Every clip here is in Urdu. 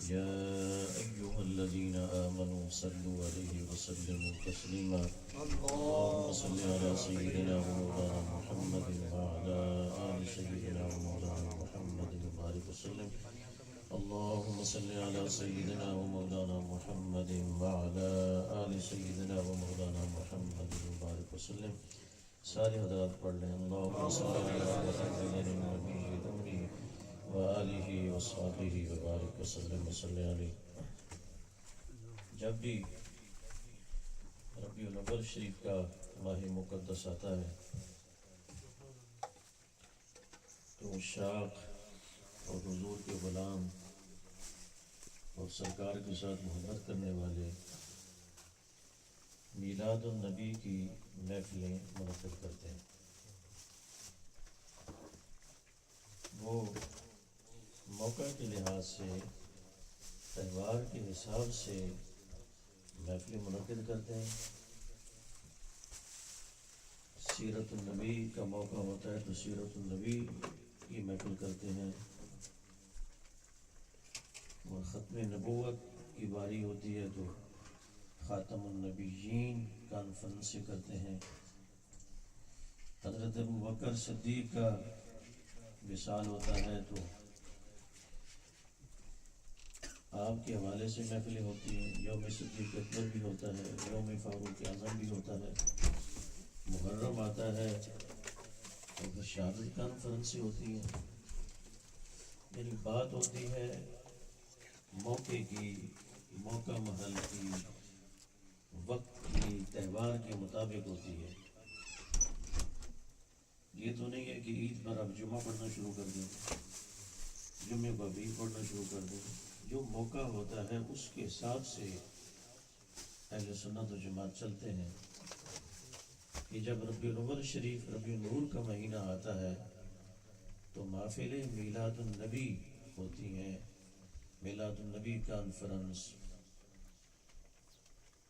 يا أيها الذين آمنوا صلوا عليه وسلموا تسليما اللهم صل على سيدنا ومولانا محمد وعلى آل سيدنا ومولانا محمد وبارك وسلم اللهم صل على سيدنا ومولانا محمد وعلى آل سيدنا ومولانا محمد وبارك وسلم. سارے حضرات پڑھ لیں اللهم صل على محمد النبي الأمي وآلہ وصحبہ وبارک وسلم وصلی علیہ. جب بھی ربیع الاول شریف کا ماہ مقدس آتا ہے تو شاق اور حضور کے غلام اور سرکار کے ساتھ محبت کرنے والے میلاد النبی کی محفلیں منعقد کرتے ہیں. وہ موقع کے لحاظ سے تہوار کے حساب سے محفلیں منعقد کرتے ہیں. سیرت النبی کا موقع ہوتا ہے تو سیرت النبی کی محفل کرتے ہیں، اور ختم نبوت کی باری ہوتی ہے تو خاتم النبیین کانفرنس سے کرتے ہیں. حضرت ابوبکر صدیق کا وصال ہوتا ہے تو آپ کے حوالے سے محفلیں ہوتی ہیں. یوم صدیق اکبر بھی ہوتا ہے، یوم فاروق اعظم بھی ہوتا ہے، محرم آتا ہے اور شہادت کانفرنسیں ہوتی ہیں. یعنی بات ہوتی ہے موقع کی، موقع محل کی، وقت کی، تہوار کے مطابق ہوتی ہے. یہ تو نہیں ہے کہ عید پر آپ جمعہ پڑھنا شروع کر دیں، جمعے کو بھی پڑھنا شروع کر دیں. جو موقع ہوتا ہے اس کے حساب سے اہل سنت و جماعت چلتے ہیں کہ جب ربیع الاول شریف ربیع النور کا مہینہ آتا ہے تو محفل میلاد النبی ہوتی ہیں. میلاد النبی کانفرنس،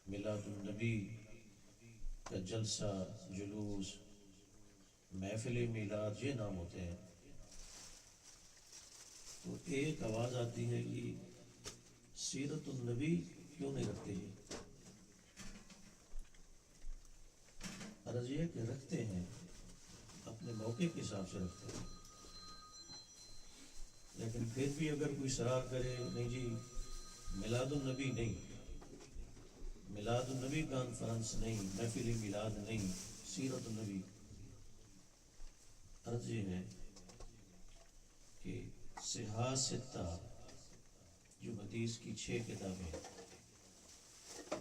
میلاد النبی کا جلسہ، جلوس، محفل میلاد، یہ نام ہوتے ہیں. تو ایک آواز آتی ہے کہ سیرت النبی کیوں نہیں رکھتے؟ یہ عرض یہ کہ رکھتے ہیں، اپنے موقع کے حساب سے رکھتے ہیں، لیکن پھر بھی اگر کوئی اصرار کرے نہیں جی میلاد النبی نہیں، میلاد النبی کانفرنس نہیں، محفل میلاد نہیں، سیرت النبی، عرض یہ ہے کہ صحاح ستہ جو حدیث کی 6 کتابیں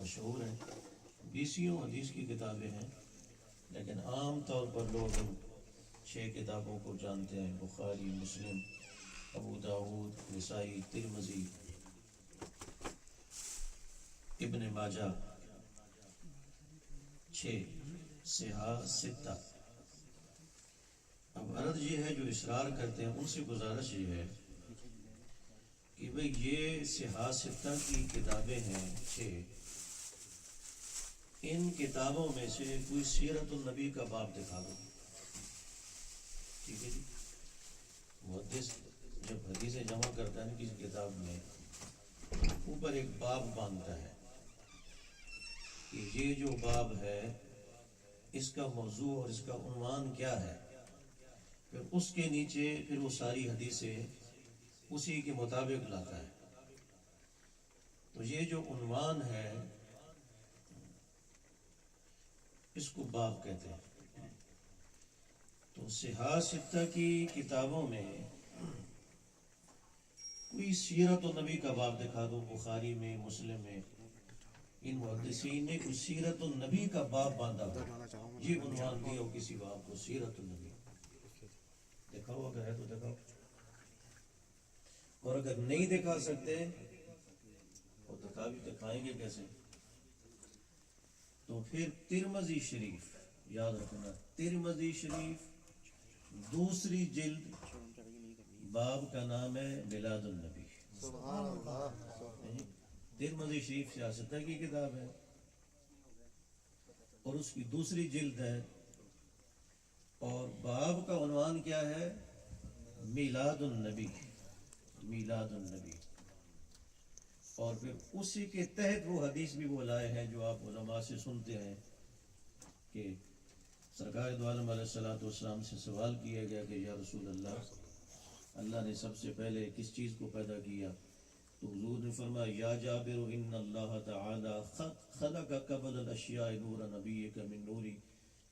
مشہور ہیں، 20 حدیث کی کتابیں ہیں، لیکن عام طور پر لوگ ان 6 کتابوں کو جانتے ہیں: بخاری، مسلم، ابو داؤد، نسائی، ترمذی، ابن ماجہ، 6 صحاح ستہ. اب عرض یہ ہے جو اصرار کرتے ہیں ان سے گزارش یہ ہے کہ بھئی یہ صحاح ستہ کی کتابیں ہیں 6، ان کتابوں میں سے کوئی سیرت النبی کا باب دکھا دو. ٹھیک ہے جی. محدث جب حدیثیں جمع کرتا ہے نا کسی کتاب میں، اوپر ایک باب باندھتا ہے کہ یہ جو باب ہے اس کا موضوع اور اس کا عنوان کیا ہے، پھر اس کے نیچے پھر وہ ساری حدیثیں اسی کے مطابق لاتا ہے. تو یہ جو عنوان ہے اس کو باب کہتے ہیں. تو صحاح ستہ کی کتابوں میں کوئی سیرت النبی کا باب دکھا دو. بخاری میں، مسلم میں ان محدثین نے کوئی سیرت النبی کا باب باندھا ہو، یہ عنوان دیا ہو کسی باب کو سیرت النبی. دکھاؤ اگر ہے تو دکھاؤ، اور اگر نہیں دکھا سکتے اور دکھائیں گے کیسے؟ تو پھر ترمذی شریف یاد رکھنا، ترمذی شریف دوسری جلد، باب کا نام ہے میلاد النبی. سبحان اللہ. ترمذی شریف سیاستہ کی کتاب ہے اور اس کی دوسری جلد ہے، اور باب کا عنوان کیا ہے؟ میلاد النبی. میلاد النبی. اور پھر اسی کے تحت وہ حدیث بھی وہ لائے ہیں جو آپ علماء سے سنتے ہیں کہ سرکار دو عالم علیہ الصلوۃ والسلام سے سوال کیا گیا کہ یا رسول اللہ نے سب سے پہلے کس چیز کو پیدا کیا؟ تو حضور نے فرمایا یا جابر ان اللہ تعالی خلق قبل الاشیاء نور نبیک من نوری،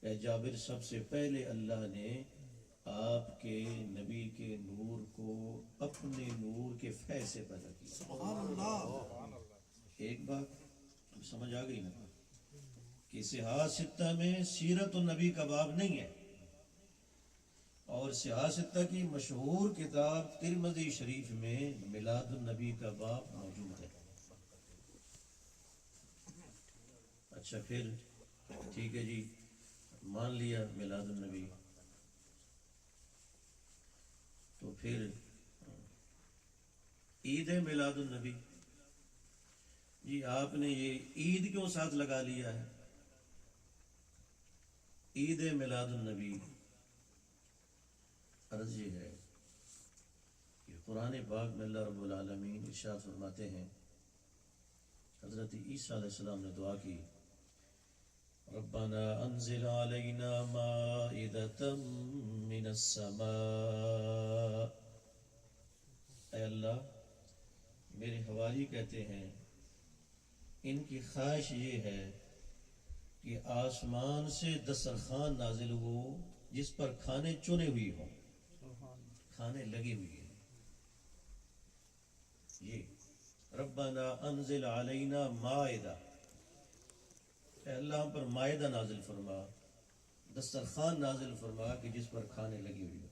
اے جابر سب سے پہلے اللہ نے آپ کے نبی کے نور کو اپنے نور کے فیض سے پیدا کیا۔ سبحان اللہ۔ ایک بات سمجھ آ گئی نا کہ صحاح ستہ میں سیرت النبی کا باب نہیں ہے، اور صحاح ستہ کی مشہور کتاب ترمذی شریف میں میلاد النبی کا باب موجود ہے۔ اچھا پھر ٹھیک ہے جی، مان لیا میلاد النبی، تو پھر عید میلاد النبی، جی آپ نے یہ عید کیوں ساتھ لگا لیا ہے؟ عید میلاد النبی، عرض یہ ہے کہ قرآن پاک میں اللہ رب العالمین ارشاد فرماتے ہیں، حضرت عیسیٰ علیہ السلام نے دعا کی، ربنا انزل علینا مائدۃ من السماء، اے اللہ، میرے حواری کہتے ہیں ان کی خواہش یہ ہے کہ آسمان سے دسترخوان نازل ہو جس پر کھانے چنے ہوئی ہوں، کھانے لگے ہوئے ہیں، یہ ربنا انزل علینا مائدہ، اے اللہ ہم پر مائدہ نازل فرما، دسترخوان نازل فرما کہ جس پر کھانے لگی ہوئی ہو۔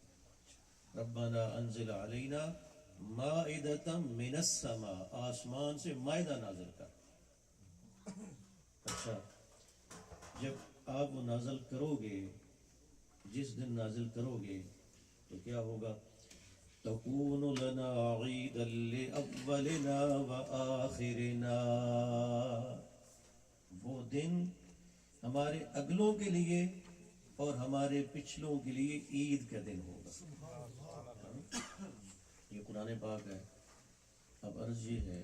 ربنا انزل علینا مائدۃ من السماء، آسمان سے مائدہ نازل کر۔ اچھا جب آپ وہ نازل کرو گے، جس دن نازل کرو گے تو کیا ہوگا؟ تکون لنا عیدا لأولنا وآخرنا، وہ دن ہمارے اگلوں کے لیے اور ہمارے پچھلوں کے لیے عید کا دن ہوگا۔ یہ قرآن پاک ہے۔ اب عرض یہ ہے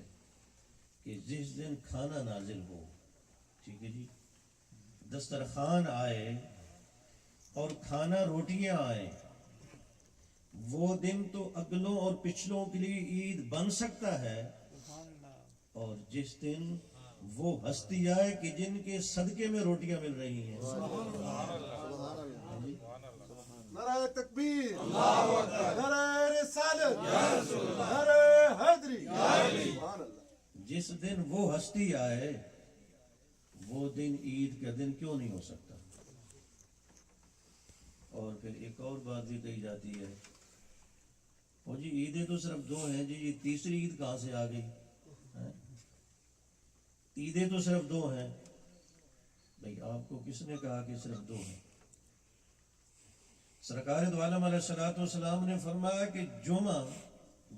کہ جس دن کھانا نازل ہو، ٹھیک ہے جی، دسترخوان آئے اور کھانا روٹیاں آئیں، وہ دن تو اگلوں اور پچھلوں کے لیے عید بن سکتا ہے، اور جس دن وہ ہستی آئے کہ جن کے صدقے میں روٹیاں مل رہی ہیں، نعرہ تکبیر، نعرہ رسالت، نعرہ حیدری، سبحان اللہ۔ جس دن وہ ہستی آئے وہ دن عید کا دن کیوں نہیں ہو سکتا؟ اور پھر ایک اور بات بھی کہی جاتی ہے، وہ جی عیدیں تو صرف دو ہیں جی، یہ تیسری عید کہاں سے آ گئی؟ عیدیں تو صرف دو ہیں۔ بھئی آپ کو کس نے کہا کہ صرف دو ہیں؟ سرکار دو عالم علیہ الصلوۃ والسلام نے فرمایا کہ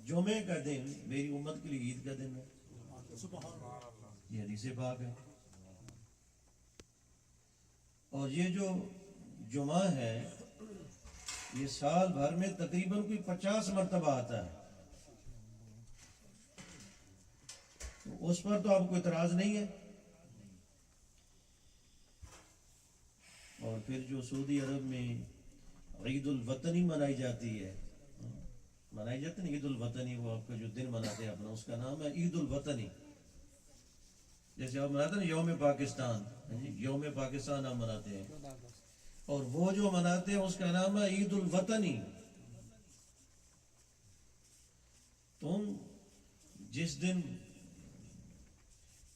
جمعے کا دن میری امت کے لیے عید کا دن ہے، یہ حدیث پاک ہے۔ اور یہ جو جمعہ ہے یہ سال بھر میں تقریباً کوئی 50 مرتبہ آتا ہے، تو اس پر تو آپ کو اعتراض نہیں ہے۔ اور پھر جو سعودی عرب میں عید الوطنی منائی جاتی ہے، عید الوطنی، وہ آپ کا جو دن مناتے ہیں اپنا، اس کا نام ہے عید الوطنی۔ جیسے آپ مناتے ہیں یوم پاکستان، یوم پاکستان آپ مناتے ہیں، اور وہ جو مناتے ہیں اس کا نام ہے عید الوطنی۔ تم جس دن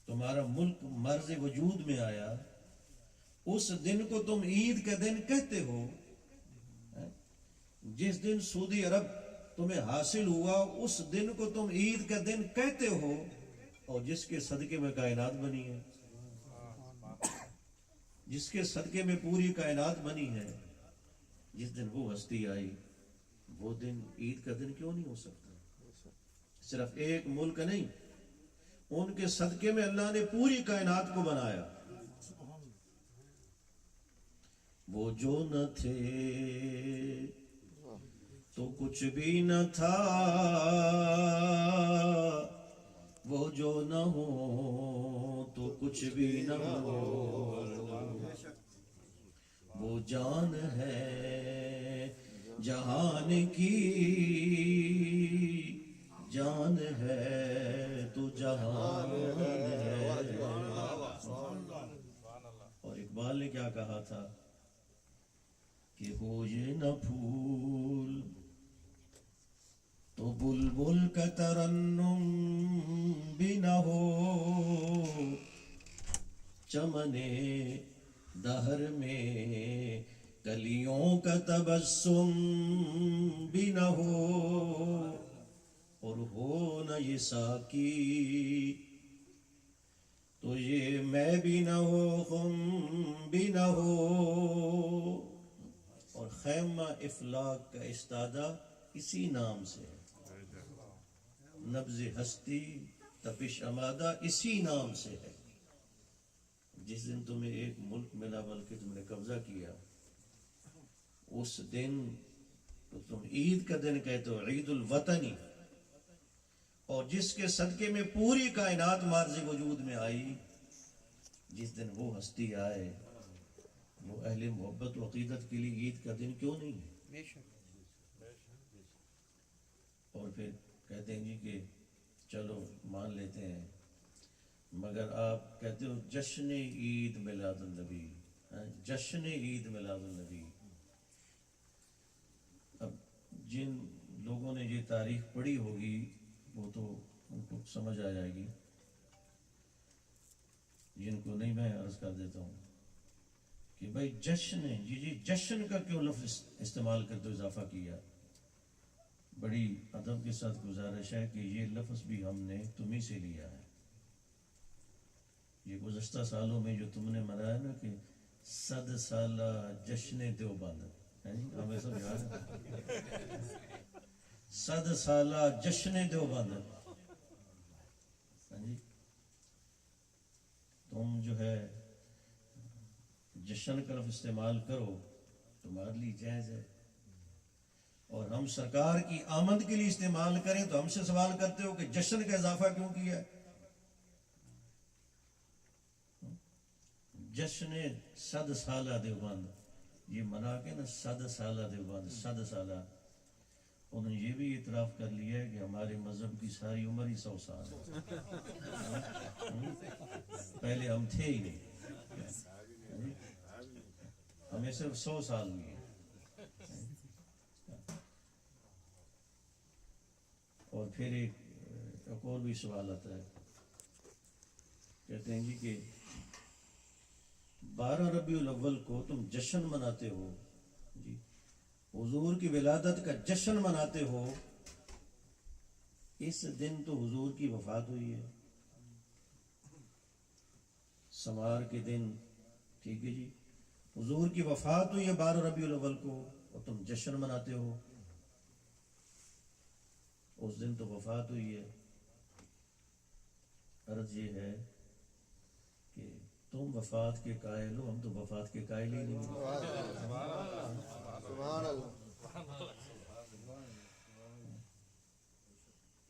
تمہارا ملک مرز وجود میں آیا اس دن کو تم عید کا دن کہتے ہو، جس دن سعودی عرب تمہیں حاصل ہوا اس دن کو تم عید کا دن کہتے ہو، اور جس کے صدقے میں کائنات بنی ہے، جس کے صدقے میں پوری کائنات بنی ہے، جس دن وہ ہستی آئی وہ دن عید کا دن کیوں نہیں ہو سکتا؟ صرف ایک ملک نہیں، ان کے صدقے میں اللہ نے پوری کائنات کو بنایا۔ وہ جو نہ تھے تو کچھ بھی نہ تھا، وہ جو نہ کچھ بھی نہ ہو، وہ جان ہے جہان کی، جان ہے تو جہان ہے۔ اور اقبال نے کیا کہا تھا کہ ہو یہ نہ پھول تو بلبل کا ترنم بھی نہ ہو، چمنے دہر میں کلیوں کا تبسم بھی نہ ہو، اور ہو نہ یہ ساقی تو یہ میں بھی نہ ہو، خم بھی نہ ہو۔ اور خیمہ افلاک کا استادہ اسی نام سے ہے، نبض ہستی تپش امادہ اسی نام سے ہے۔ جس دن تمہیں ایک ملک ملا بلکہ تم نے قبضہ کیا، اس دن تو تم عید کا دن کہتے ہو، عید الوطنی، اور جس کے صدقے میں پوری کائنات مارز وجود میں آئی، جس دن وہ ہستی آئے، وہ اہل محبت و عقیدت کے لیے عید کا دن کیوں نہیں ہے؟ اور پھر کہتے ہیں جی کہ چلو مان لیتے ہیں، مگر آپ کہتے ہو جشن عید میلاد النبی، جشن عید میلاد النبی۔ اب جن لوگوں نے یہ تاریخ پڑھی ہوگی وہ تو ان کو سمجھ آ جائے گی، جن کو نہیں میں عرض کر دیتا ہوں کہ بھائی جشن ہے، جی جشن کا کیوں لفظ استعمال کرتے اضافہ کیا؟ بڑی ادب کے ساتھ گزارش ہے کہ یہ لفظ بھی ہم نے تمہیں سے لیا ہے۔ یہ گزشتہ سالوں میں جو تم نے منایا نا کہ 100 سالہ جشن دیوبند، ہمیں سب یاد ہے 100 سالہ جشن دیوبند، تم جو ہے جشن کا لفظ استعمال کرو تمہارے لیے جائز ہے، اور ہم سرکار کی آمد کے لیے استعمال کریں تو ہم سے سوال کرتے ہو کہ جشن کا اضافہ کیوں کیا؟ جشن 100 سالہ دیوبند یہ منا کے نا 100 سالہ دیوبند 100 سالہ، انہوں نے یہ بھی اعتراف کر لیا ہے کہ ہمارے مذہب کی ساری عمر ہی 100 سال ہے، پہلے ہم تھے ہی نہیں، ہمیں صرف 100 سال ہوئی ہیں۔ اور پھر ایک اور بھی سوال آتا ہے، کہتے ہیں جی کہ 12 ربیع الاول کو تم جشن مناتے ہو، جی حضور کی ولادت کا جشن مناتے ہو، اس دن تو حضور کی وفات ہوئی ہے، سمار کے دن، ٹھیک ہے جی، حضور کی وفات ہوئی ہے 12 ربیع الاول کو، اور تم جشن مناتے ہو، اس دن تو وفات ہوئی ہے۔ عرض یہ ہے کہ تم وفات کے قائل ہو، ہم تو وفات کے قائل ہی نہیں ہیں۔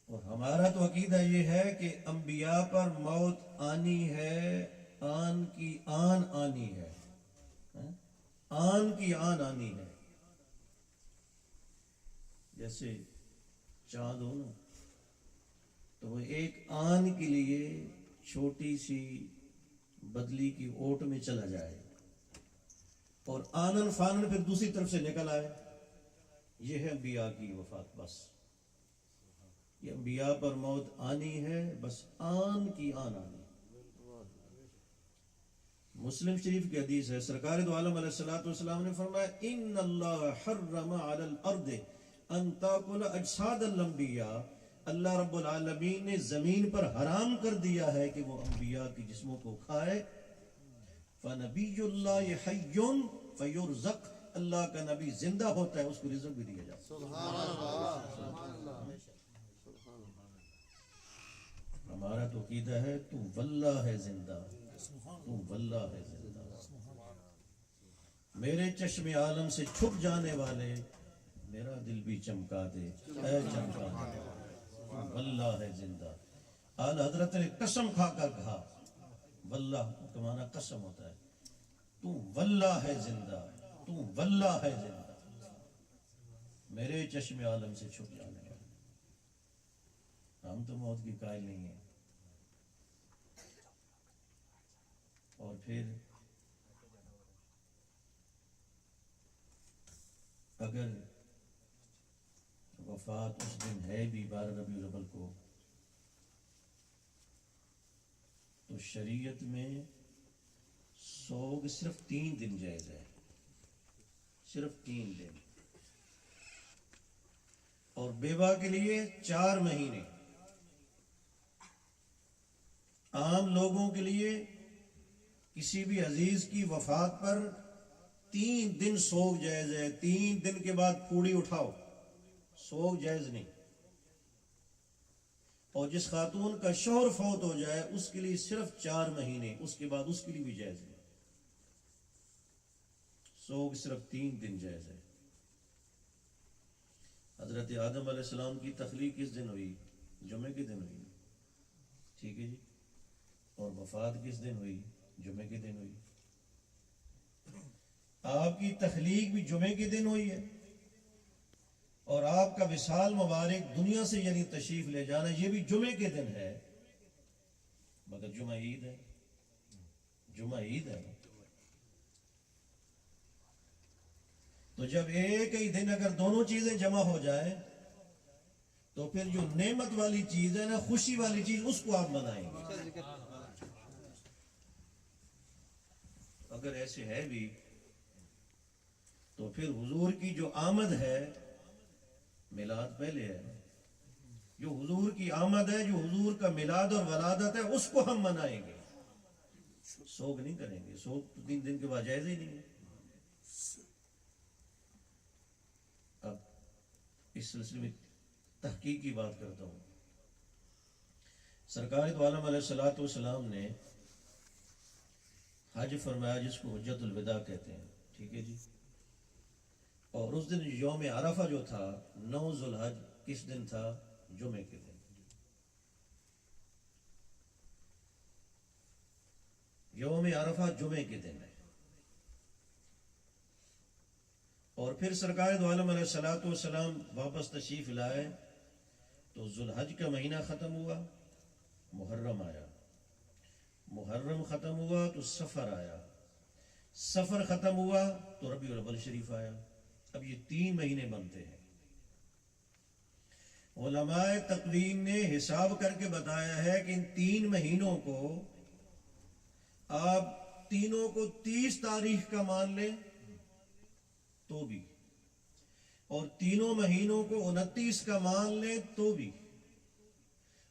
اور ہمارا تو عقیدہ یہ ہے کہ انبیاء پر موت آنی ہے، آن کی آن آنی ہے، آن کی آن آنی ہے۔ جیسے چاند ہو نا تو وہ ایک آن کے لیے چھوٹی سی بدلی کی اوٹ میں چلا جائے اور آنن فانن پھر دوسری طرف سے نکل آئے، یہ ہے انبیاء کی وفات۔ بس یہ انبیاء پر موت آنی ہے، بس آن کی آن آنی۔ مسلم شریف کی حدیث ہے، سرکار دو عالم علیہ السلام نے فرمایا ان اللہ حرم علی الارض ان تاکل اجساد الانبیاء، اللہ رب العالمین نے زمین پر حرام کر دیا ہے کہ وہ انبیاء کی جسموں کو کھائے۔ فنبی اللہ حی فیرزق، اللہ کا نبی زندہ ہوتا ہے اس کو رزق بھی دیا جاتا ہے۔ سبحان اللہ۔ ہمارا تو عقیدہ ہے تو واللہ ہے زندہ، تو واللہ ہے زندہ، میرے چشم عالم سے چھپ جانے والے میرا دل بھی چمکا دے، اے چمکا دے، واللہ ہے زندہ۔ اعلی حضرت نے قسم کھا کر کہا واللہ کا معنی قسم ہوتا ہے، تو واللہ ہے زندہ، تو واللہ ہے زندہ، میرے چشم عالم سے چھپ جانے والا۔ ہم تو موت کی قائل نہیں ہیں۔ اور پھر اگر وفات اس دن ہے بھی 12 ربیع الاول کو، تو شریعت میں سوگ صرف 3 دن جائز ہے، صرف 3 دن، اور بیوہ کے لیے 4 مہینے، عام لوگوں کے لیے کسی بھی عزیز کی وفات پر 3 دن سوگ جائز ہے، 3 دن کے بعد پھوڑی اٹھاؤ، سوگ جائز نہیں۔ اور جس خاتون کا شوہر فوت ہو جائے اس کے لیے صرف 4 مہینے، اس کے بعد اس کے لیے بھی جائز نہیں، سوگ صرف 3 دن جائز ہے۔ حضرت آدم علیہ السلام کی تخلیق کس دن ہوئی؟ جمعے کے دن ہوئی، ٹھیک ہے جی، اور وفات کس دن ہوئی؟ جمعے کے دن ہوئی۔ آپ کی تخلیق بھی جمعے کے دن ہوئی ہے، اور آپ کا وصال مبارک دنیا سے یعنی تشریف لے جانا یہ بھی جمعے کے دن ہے، مگر جمعہ عید ہے، جمعہ عید ہے۔ تو جب ایک ہی دن اگر دونوں چیزیں جمع ہو جائیں تو پھر جو نعمت والی چیز ہے نا، خوشی والی چیز، اس کو آپ منائیں گے۔ اگر ایسے ہے بھی تو پھر حضور کی جو آمد ہے، میلاد پہلے ہے، جو حضور کی آمد ہے، جو حضور کا میلاد اور ولادت ہے، اس کو ہم منائیں گے، سوگ نہیں کریں گے۔ سوگ 3 دن کے بعد جائز ہی نہیں ہے۔ اب اس سلسلے میں تحقیق کی بات کرتا ہوں۔ سرکار دو عالم علیہ الصلوۃ والسلام نے حج فرمایا، جس کو حجۃ الوداع کہتے ہیں، ٹھیک ہے جی، اور اس دن یوم عرفہ جو تھا 9 ذو الحج، کس دن تھا؟ جمعے کے دن۔ یوم عرفہ جمعے کے دن ہے۔ اور پھر سرکار دو عالم علیہ الصلوۃ والسلام واپس تشریف لائے تو ذو الحج کا مہینہ ختم ہوا، محرم آیا، محرم ختم ہوا تو سفر آیا، سفر ختم ہوا تو ربیع الاول شریف آیا۔ اب یہ 3 مہینے بنتے ہیں۔ علماء تقویم نے حساب کر کے بتایا ہے کہ ان 3 مہینوں کو آپ تینوں کو 30 تاریخ کا مان لیں تو بھی، اور تینوں مہینوں کو 29 کا مان لیں تو بھی،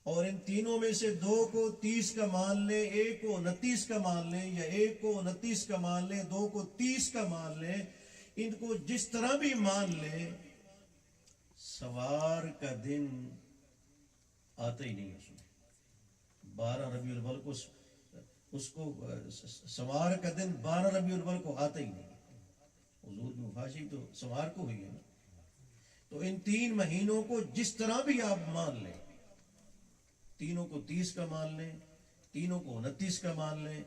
اور ان تینوں میں سے 2 کو 30 کا مان لیں، ایک کو 29 کا مان لیں، یا ایک کو 29 کا مان لیں، 2 کو 30 کا مان لیں، ان کو جس طرح بھی مان لیں، سوار کا دن آتا ہی نہیں اس میں۔ 12 ربیع الاول کو اس کو سوار کا دن 12 ربیع الاول کو آتا ہی نہیں۔ حضور کی وفات تو سوار کو ہوئی ہے نا۔ تو ان 3 مہینوں کو جس طرح بھی آپ مان لیں، تینوں کو 30 کا مان لیں، تینوں کو 29 کا مان لیں،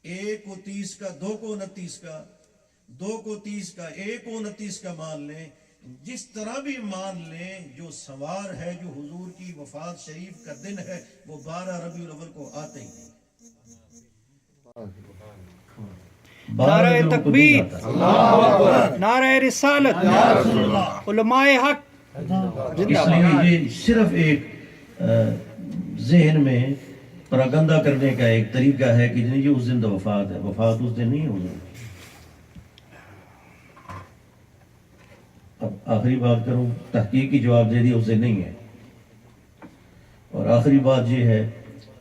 ایک کو 30 کا، 2 کو 29 کا، 2 کو 30 کا، ایک کو 29 کا مان لیں، جس طرح بھی مان لیں، جو سوار ہے، جو حضور کی وفات شریف کا دن ہے، وہ 12 ربیع الاول کو آتے ہی نہیں۔ نعرہ تکبیر، نعرہ رسالت، علماء حق، اس لیے یہ صرف ایک ذہن میں پراگندہ کرنے کا ایک طریقہ ہے کہ یہ اس دن تو وفات ہے، وفات اس دن نہیں ہے حضور۔ اب آخری بات کروں، تحقیقی جواب دے دیا، اس دن نہیں ہے۔ اور آخری بات یہ ہے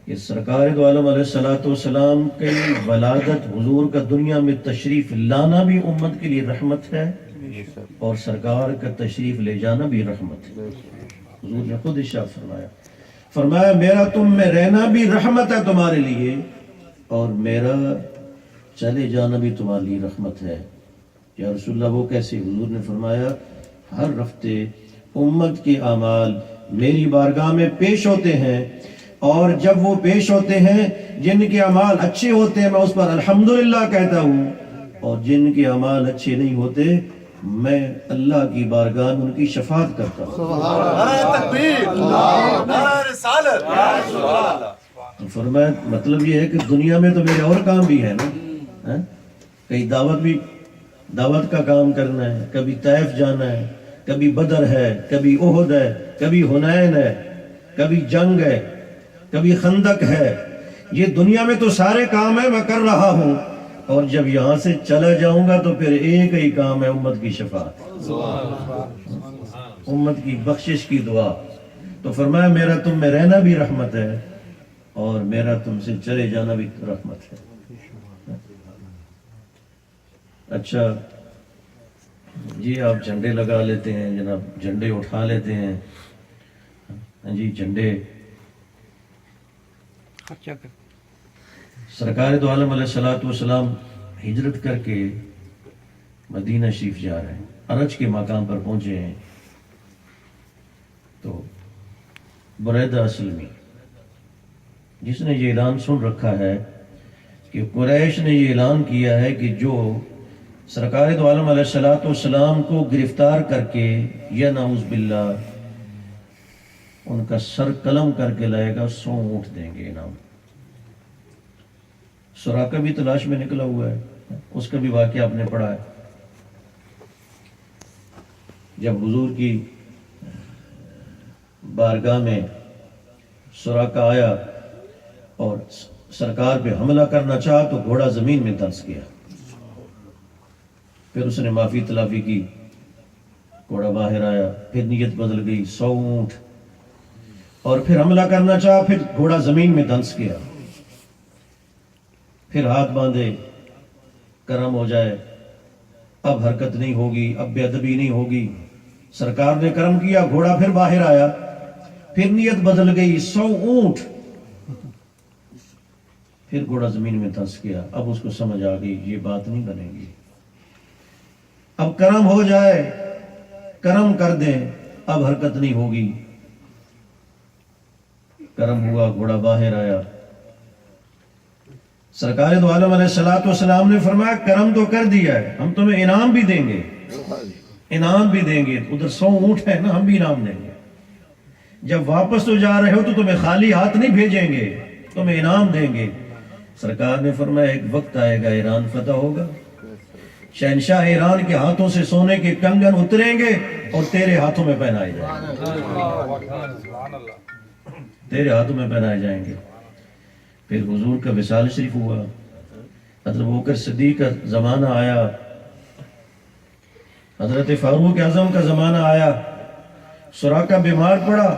کہ سرکار دو عالم علیہ الصلوۃ والسلام کی ولادت، حضور کا دنیا میں تشریف لانا بھی امت کے لیے رحمت ہے، اور سرکار کا تشریف لے جانا بھی رحمت ہے۔ حضور نے خود ارشاد فرمایا میرا تم میں رہنا بھی رحمت ہے تمہارے لیے، اور میرا چلے جانا بھی تمہارے لیے رحمت ہے۔ یا رسول اللہ وہ کیسے؟ حضور نے فرمایا ہر ہفتے امت کے اعمال میری بارگاہ میں پیش ہوتے ہیں، اور جب وہ پیش ہوتے ہیں جن کے اعمال اچھے ہوتے ہیں میں اس پر الحمدللہ کہتا ہوں، اور جن کے اعمال اچھے نہیں ہوتے میں اللہ کی بارگاہ میں ان کی شفاعت کرتا ہوں۔ نعرہ تکبیر، نعرہ رسالت، تو فرمایا مطلب یہ ہے کہ دنیا میں تو میرے اور کام بھی ہے نا، کہیں دعوت کا کام کرنا ہے، کبھی طائف جانا ہے، کبھی بدر ہے، کبھی احد ہے، کبھی حنین ہے، کبھی جنگ ہے، کبھی خندق ہے۔ یہ دنیا میں تو سارے کام ہیں، میں کر رہا ہوں، اور جب یہاں سے چلا جاؤں گا تو پھر ایک ہی کام ہے، امت کی شفاعت، امت کی بخشش کی دعا۔ تو فرمایا میرا تم میں رہنا بھی رحمت ہے اور میرا تم سے چلے جانا بھی رحمت ہے۔ اچھا جی، آپ جھنڈے لگا لیتے ہیں جناب، جھنڈے اٹھا لیتے ہیں، جی جھنڈے۔ سرکار دو عالم علیہ السلام ہجرت کر کے مدینہ شریف جا رہے ہیں، عرج کے مقام پر پہنچے ہیں تو بریدہ اسلمی جس نے یہ اعلان سن رکھا ہے کہ قریش نے یہ اعلان کیا ہے کہ جو سرکار دو عالم علیہ السلام کو گرفتار کر کے یا نعوذ باللہ ان کا سر قلم کر کے لائے گا 100 اونٹ دیں گے انعام۔ سراقہ بھی تلاش میں نکلا ہوا ہے، اس کا بھی واقعہ آپ نے پڑھا ہے۔ جب حضور کی بارگاہ میں سراقہ آیا اور سرکار پہ حملہ کرنا چاہا تو گھوڑا زمین میں دھنس گیا، پھر اس نے معافی تلافی کی، گھوڑا باہر آیا، پھر نیت بدل گئی 100 اونٹ، اور پھر حملہ کرنا چاہا، پھر گھوڑا زمین میں دھنس گیا، پھر ہاتھ باندھے کرم ہو جائے، اب حرکت نہیں ہوگی، اب بے ادبی نہیں ہوگی، سرکار نے کرم کیا، گھوڑا پھر باہر آیا، پھر نیت بدل گئی 100 اونٹ، پھر گھوڑا زمین میں دھنس گیا۔ اب اس کو سمجھ آ گئی یہ بات نہیں بنے گی، اب کرم ہو جائے، کرم کر دیں، اب حرکت نہیں ہوگی۔ کرم ہوا، گھوڑا باہر آیا، سرکار دو عالم علیہ السلام نے فرمایا کرم تو کر دیا ہے، ہم تمہیں انعام بھی دیں گے، انعام بھی دیں گے، ادھر 100 اونٹ ہے نا، ہم بھی انعام دیں گے، جب واپس تو جا رہے ہو تو تمہیں خالی ہاتھ نہیں بھیجیں گے، تمہیں انعام دیں گے۔ سرکار نے فرمایا ایک وقت آئے گا ایران فتح ہوگا، شہنشاہ ایران کے ہاتھوں سے سونے کے کنگن اتریں گے اور تیرے ہاتھوں میں پہنائے جائیں گے، تیرے ہاتھوں میں پہنائے جائیں گے۔ پھر حضور کا وصال شریف ہوا، حضرت ابوبکر صدیق کا زمانہ آیا، حضرت فاروق اعظم کا زمانہ آیا، سراقہ بیمار پڑا،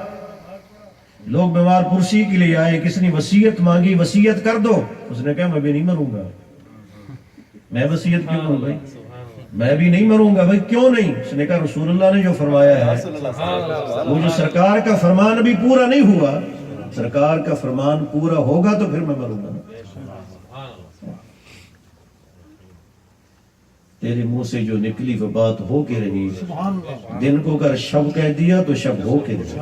لوگ بیمار پرسی کے لیے آئے، کس نے وصیت مانگی، وصیت کر دو، اس نے کہا میں بھی نہیں مروں گا، میں وصیت کیوں کروں بھائی، میں بھی نہیں مروں گا بھائی، کیوں نہیں؟ اس نے کہا رسول اللہ نے جو فرمایا ہے، وہ جو سرکار کا فرمان ابھی پورا نہیں ہوا، سرکار کا فرمان پورا ہوگا تو پھر میں مروں گا۔ تیرے منہ سے جو نکلی وہ بات ہو کے رہی، دن کو اگر شب کہہ دیا تو شب ہو کے رہی۔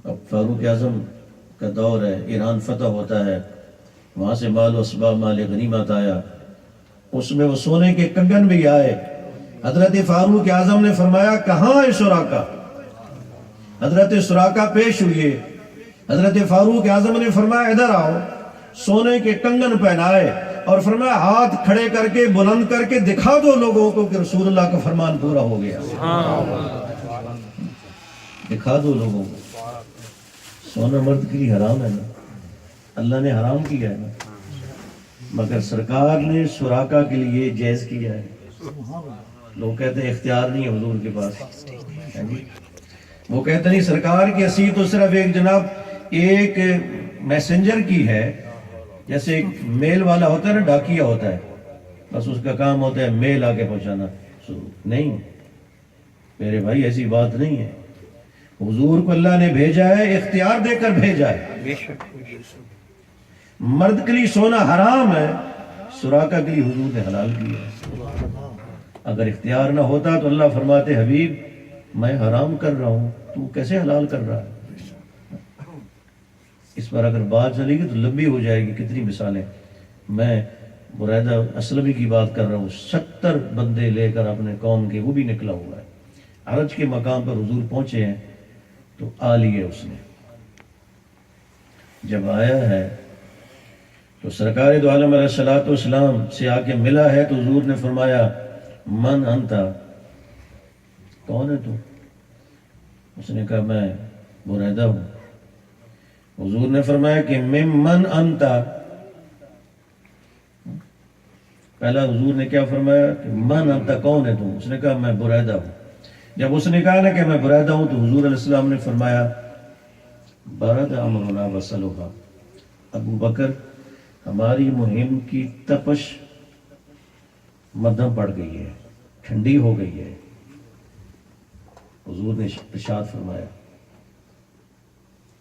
اب فاروق اعظم کا دور ہے، ایران فتح ہوتا ہے، وہاں سے مال و اسباب مال غنیمت آیا، اس میں وہ سونے کے کنگن بھی آئے۔ حضرت فاروق اعظم نے فرمایا کہاں ہے سراقہ؟ حضرت سراقہ پیش ہوئے، حضرت فاروق اعظم نے فرمایا ادھر آؤ، سونے کے کنگن پہنائے اور فرمایا ہاتھ کھڑے کر کے بلند کر کے دکھا دو لوگوں کو کہ رسول اللہ کا فرمان پورا ہو گیا، دکھا دو لوگوں کو۔ سونا مرد کے لیے حرام ہے نا، اللہ نے حرام کیا ہے نا، مگر سرکار نے سراقہ کے لیے جائز کیا ہے۔ لوگ کہتے ہیں اختیار نہیں ہے حضور کے پاس، وہ کہتے نہیں، سرکار کی حیثیت تو صرف ایک جناب ایک میسنجر کی ہے، جیسے ایک میل والا ہوتا ہے نا، ڈاکیا ہوتا ہے، بس اس کا کام ہوتا ہے میل آگے پہنچانا، نہیں میرے بھائی ایسی بات نہیں ہے، حضور کو اللہ نے بھیجا ہے، اختیار دے کر بھیجا ہے۔ مرد کے لیے سونا حرام ہے، سراقہ کے لیے حضور نے حلال کیا ہے۔ اگر اختیار نہ ہوتا تو اللہ فرماتے حبیب میں حرام کر رہا ہوں تو کیسے حلال کر رہا ہے؟ اس پر اگر بات چلے گی تو لمبی ہو جائے گی، کتنی مثالیں. میں بریدہ اسلمی کی بات کر رہا ہوں، 70 بندے لے کر اپنے قوم کے، وہ بھی نکلا ہوا ہے. حرج کے مقام پر حضور پہنچے ہیں تو آ لیے اس نے. جب آیا ہے تو سرکار دو عالم علیہ الصلوۃ والسلام سے آ کے ملا ہے تو حضور نے فرمایا من انتا، کون ہے تو؟ اس نے کہا میں بریدہ ہوں. حضور نے فرمایا کہ ممن انتا. پہلا حضور نے کیا فرمایا کہ من انتا، کون ہے تو؟ اس نے کہا میں بریدہ ہوں. جب اس نے کہا نا کہ میں بریدہ ہوں تو حضور علیہ السلام نے فرمایا برد امرنا وصلوها، ابو بکر ہماری مہم کی تپش مدھم پڑ گئی ہے، ٹھنڈی ہو گئی ہے. حضور نے ارشاد فرمایا،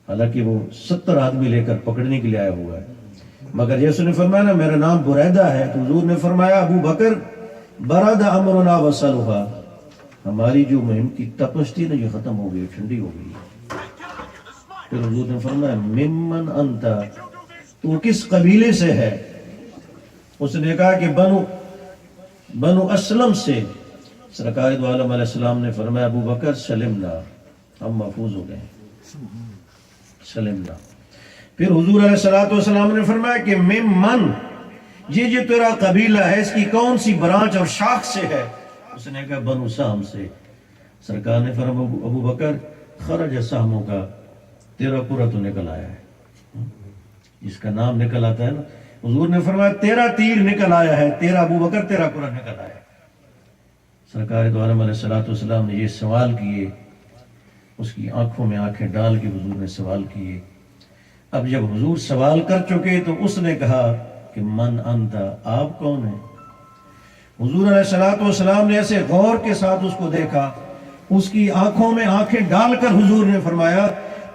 حالانکہ وہ 70 آدمی لے کر پکڑنے کے لیے آیا ہوا ہے، مگر یسوع نے فرمایا نا میرا نام بریدہ ہے، تو حضور نے فرمایا ابو بکر برد امرنا وصلوها، ہماری جو مہم کی تپش تھی نا یہ ختم ہو گئی، ٹھنڈی ہو گئی. پھر حضور نے فرمایا ممن انتا، تو کس قبیلے سے ہے؟ اس نے کہا کہ بنو اسلم سے. سرکار دو عالم علیہ السلام نے فرمایا ابو بکر سلمنا، ہم محفوظ ہو گئے، سلمنا. پھر حضور علیہ السلام نے فرمایا کہ ممن، یہ تیرا قبیلہ ہے اس کی کون سی برانچ اور شاخ سے ہے؟ اس نے کہا بنو سہم سے. سرکار نے فرمایا ابو بکر خرج سہموں کا، تیرا پورا تو نکل آیا ہے، جس کا نام نکل آتا ہے نا. حضور نے فرمایا تیرا تیر نکل آیا ہے، تیرا ابو بکر تیرا پورا نکل آیا ہے. سرکار دو عالم علیہ السلام نے یہ سوال کیے، اس کی آنکھوں میں آنکھیں ڈال کے حضور نے سوال کیے. اب جب حضور سوال کر چکے تو اس نے کہا کہ من انتا، آپ کون ہیں؟ حضور علیہ السلام نے ایسے غور کے ساتھ اس کو دیکھا، اس کی آنکھوں میں آنکھیں ڈال کر حضور نے فرمایا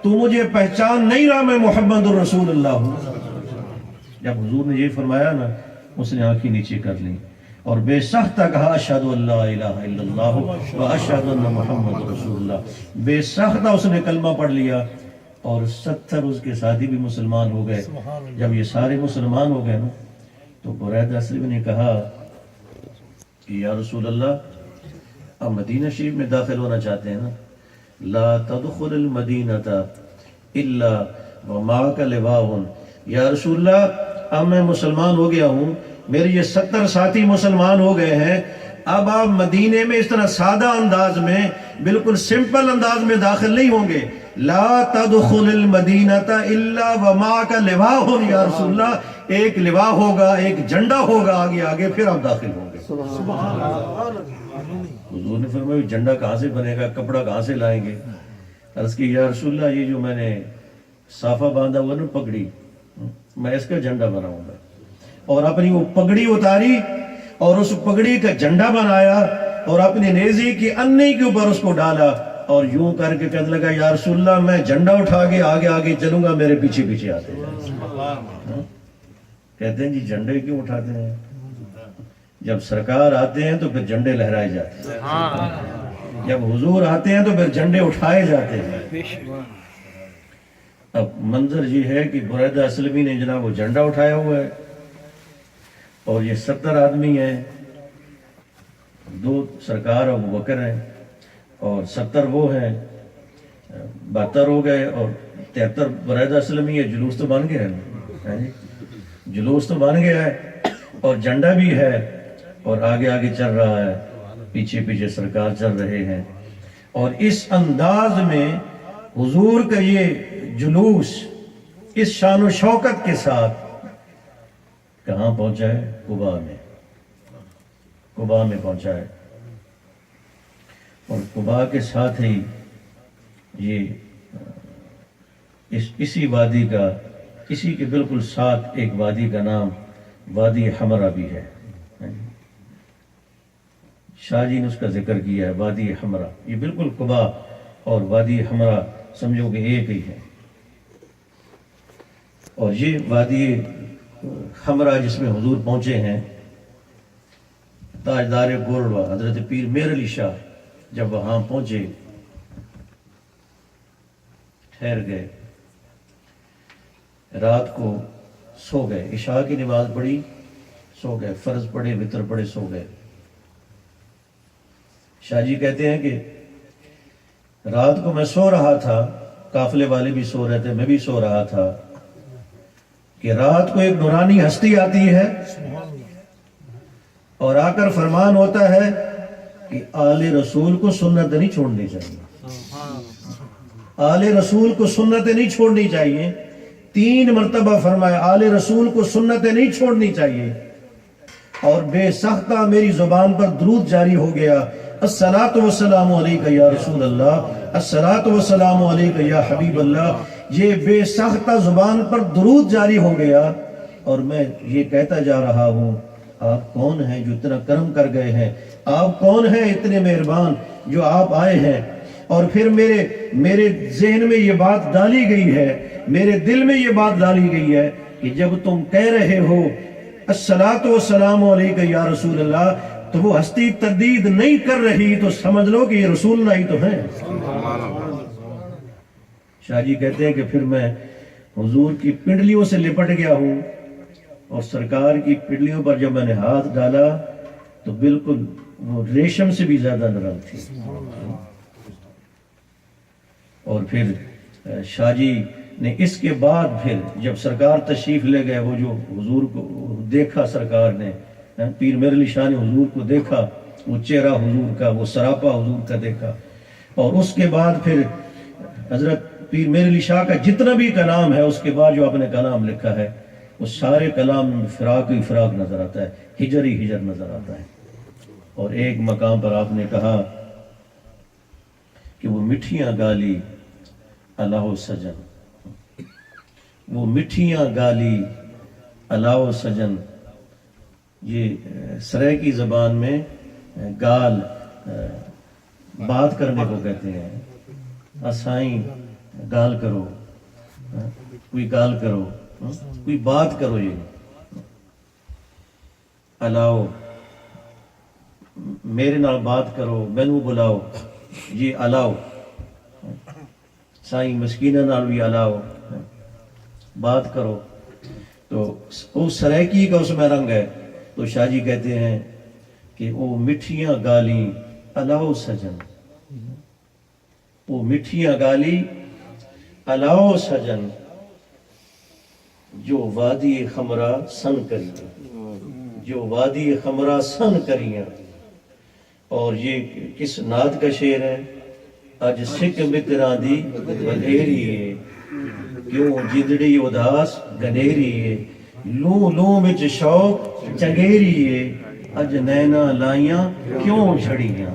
تو مجھے پہچان نہیں رہا میں محمد الرسول اللہ ہوں. جب حضور نے یہ فرمایا نا اس نے آنکھیں نیچے کر لی اور بے سختہ کہا اشہد ان لا الہ الا اللہ و اشہد ان محمد رسول اللہ. بے سختہ اس نے کلمہ پڑھ لیا اور 70 اس کے ساتھی بھی مسلمان ہو گئے. جب یہ سارے مسلمان ہو گئے نا تو بریدہ اسلمی نے کہا کہ یا رسول اللہ اب مدینہ شریف میں داخل ہونا چاہتے ہیں نا، لا تدخل المدینۃ الا ومعک لواء. یا رسول اللہ اب میں مسلمان ہو گیا ہوں، میرے یہ 70 ساتھی مسلمان ہو گئے ہیں، اب آپ مدینے میں اس طرح سادہ انداز میں بالکل سمپل انداز میں داخل نہیں ہوں گے. لا تدخل المدینۃ الا ومعک لواء. یا رسول اللہ ایک لواء ہوگا، ایک جھنڈا ہوگا آگے آگے، پھر آپ داخل ہوں گے. حضور نے فرمایا جھنڈا کہاں سے بنے گا، کپڑا کہاں سے لائیں گے؟ عرض کی یا رسول اللہ یہ جو میں نے صافہ باندھا ہوا نا پگڑی، میں اس کا جھنڈا بناؤں گا. اور اپنی وہ پگڑی اتاری اور اس پگڑی کا جھنڈا بنایا اور اپنی نیزے کی اننی کے اوپر اس کو ڈالا اور یوں کر کے کہنے لگا یا رسول اللہ میں جھنڈا اٹھا کے آگے آگے چلوں گا، میرے پیچھے پیچھے آتے ہیں. کہتے ہیں جی جھنڈے کیوں اٹھاتے ہیں؟ جب سرکار آتے ہیں تو پھر جھنڈے لہرائے جاتے ہیں، جب حضور آتے ہیں تو پھر جھنڈے اٹھائے جاتے ہیں. اب منظر یہ ہے کہ بریدہ اسلمی نے جناب وہ جھنڈا اٹھایا ہوا ہے اور یہ 70 آدمی ہیں، 2 سرکار ابو بکر ہیں اور 70 وہ ہیں، 72 ہو گئے اور 73 بریدہ اسلمی ہے. جلوس تو بن گیا ہے، جلوس تو بن گیا ہے اور جھنڈا بھی ہے اور آگے آگے چل رہا ہے، پیچھے پیچھے سرکار چل رہے ہیں. اور اس انداز میں حضور کا یہ جلوس اس شان و شوکت کے ساتھ کہاں پہنچا ہے؟ قباء میں پہنچا ہے. اور قباء کے ساتھ ہی یہ اسی وادی کا، اسی کے بالکل ساتھ ایک وادی کا نام وادی حمرہ بھی ہے. شاہ جی نے اس کا ذکر کیا ہے، وادی حمرہ. یہ بالکل قباء اور وادی حمرہ سمجھو کہ ایک ہی ہے. اور یہ وادی حمرہ جس میں حضور پہنچے ہیں، تاجدار گولڈوا حضرت پیر میر علی شاہ جب وہاں پہنچے ٹھہر گئے، رات کو سو گئے، عشاء کی نماز پڑھی سو گئے، فرض پڑھے وتر پڑھے سو گئے۔ شاہ جی کہتے ہیں کہ رات کو میں سو رہا تھا، قافلے والے بھی سو رہے تھے، میں بھی سو رہا تھا، کہ رات کو ایک نورانی ہستی آتی ہے اور آ کر فرمان ہوتا ہے کہ آل رسول کو سنت نہیں چھوڑنی چاہیے، آل رسول کو سنتیں نہیں چھوڑنی چاہیے۔ 3 مرتبہ فرمایا آل رسول کو سنتیں نہیں چھوڑنی چاہیے، اور بے سختہ میری زبان پر درود جاری ہو گیا، الصلاۃ والسلام علیک یا رسول اللہ، الصلاۃ والسلام علیک یا حبیب اللہ۔ یہ بے سختہ زبان پر درود جاری ہو گیا، اور میں یہ کہتا جا رہا ہوں آپ کون ہیں جو اتنا کرم کر گئے ہیں، آپ کون ہیں اتنے مہربان جو آپ آئے ہیں۔ اور پھر میرے ذہن میں یہ بات ڈالی گئی ہے، میرے دل میں یہ بات ڈالی گئی ہے کہ جب تم کہہ رہے ہو الصلاۃ والسلام علیک یا رسول اللہ، تو وہ ہستی تردید نہیں کر رہی، تو سمجھ لو کہ یہ رسول اللہ ہی تو ہیں۔ شاہ جی کہتے ہیں کہ پھر میں حضور کی پنڈلیوں سے لپٹ گیا ہوں، اور سرکار کی پنڈلیوں پر جب میں نے ہاتھ ڈالا تو بالکل وہ ریشم سے بھی زیادہ نرم تھی۔ اور پھر شاہ جی نے اس کے بعد پھر جب سرکار تشریف لے گئے، وہ جو حضور کو دیکھا سرکار نے، پیر میر علی شاہ نے حضور کو دیکھا، وہ چہرہ حضور کا، وہ سراپا حضور کا دیکھا، اور اس کے بعد پھر حضرت پیر میر علی شاہ کا جتنا بھی کلام ہے، اس کے بعد جو آپ نے کلام لکھا ہے، وہ سارے کلام میں فراق ہی فراق نظر آتا ہے، ہجر ہی ہجر نظر آتا ہے۔ اور ایک مقام پر آپ نے کہا کہ وہ مٹھیاں گالی الاؤ سجن، وہ مٹھیاں گالی الاؤ سجن، یہ سرائیکی زبان میں گال بات کرنے کو کہتے ہیں، اسائیں گال کرو، کوئی گال کرو، کوئی بات کرو، یہ الاؤ میرے نال بات کرو، مینوں بلاؤ، یہ الاؤ سائیں مسکینہ نال بھی الاؤ بات کرو۔ تو وہ سرائیکی کا اس میں رنگ ہے۔ تو شاہ جی کہتے ہیں کہ وہ مٹھیاں گالی الاؤ سجن، وہ مٹھیاں گالی الاؤ سجن، جو وادی خمرہ سن کریاں، جو وادی خمرہ سن کریاں۔ اور یہ کس نعت کا شعر ہے؟ اج سکھ متراں دی ودھیری ہے، کیوں جدڑی اداس گنیری ہے، لوں لوں وچ شوق چنگیری ہے، اج نینا لائیاں کیوں چھڑیاں۔